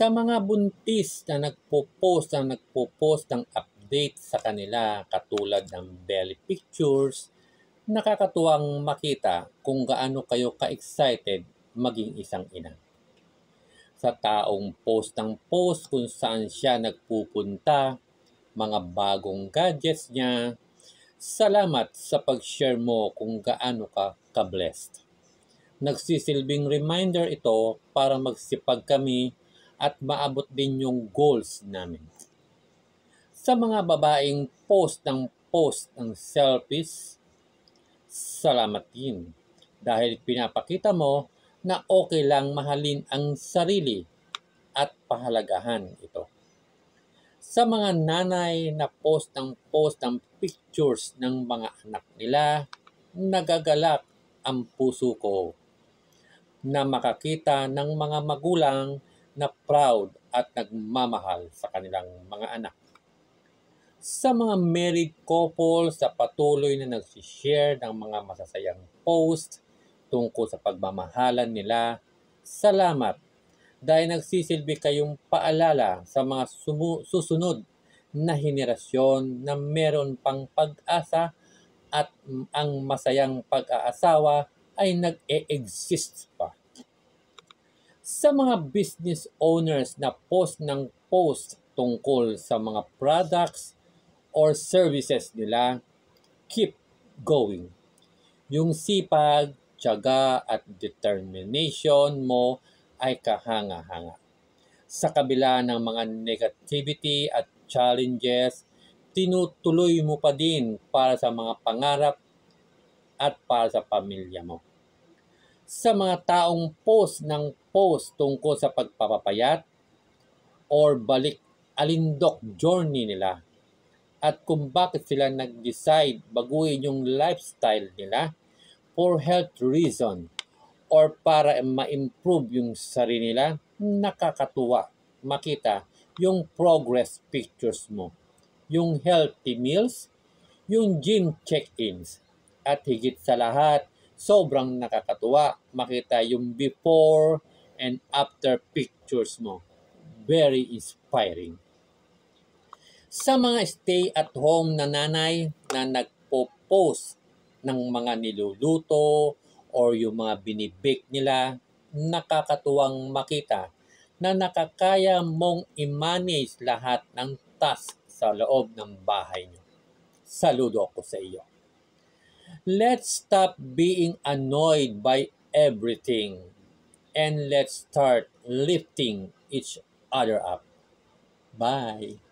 Sa mga buntis na nagpo-post ng update sa kanila katulad ng belly pictures, nakakatuwang makita kung gaano kayo ka-excited maging isang ina. Sa taong post ng post kung saan siya nagpupunta, mga bagong gadgets niya, salamat sa pag-share mo kung gaano ka ka-blessed. Nagsisilbing reminder ito para magsipag kami at maabot din yung goals namin. Sa mga babaeng post ng selfies, salamat din dahil pinapakita mo na okay lang mahalin ang sarili at pahalagahan ito. Sa mga nanay na post ng pictures ng mga anak nila, nagagalak ang puso ko na makakita ng mga magulang na proud at nagmamahal sa kanilang mga anak. Sa mga married couple sa patuloy na nagsishare ng mga masasayang post tungkol sa pagmamahalan nila, salamat dahil nagsisilbi kayong paalala sa mga susunod na henerasyon na meron pang pag-asa at ang masayang pag-aasawa ay nag-e-exist pa. Sa mga business owners na post tungkol sa mga products or services nila, keep going. Yung sipag, tiyaga at determination mo ay kahanga-hanga. Sa kabila ng mga negativity at challenges, tinutuloy mo pa din para sa mga pangarap at para sa pamilya mo. Sa mga taong post tungkol sa pagpapapayat or balik alindok journey nila at kung bakit sila nag-decide baguhin yung lifestyle nila for health reason or para ma-improve yung sarili nila, nakakatuwa makita yung progress pictures mo, yung healthy meals, yung gym check-ins, at higit sa lahat, sobrang nakakatuwa makita yung before and after pictures mo. Very inspiring. Sa mga stay-at-home na nanay na nagpo-post ng mga niluluto or yung mga binibake nila, nakakatuwang makita na nakakaya mong i-manage lahat ng task sa loob ng bahay niyo. Saludo ako sa iyo. Let's stop being annoyed by everything and let's start lifting each other up. Bye!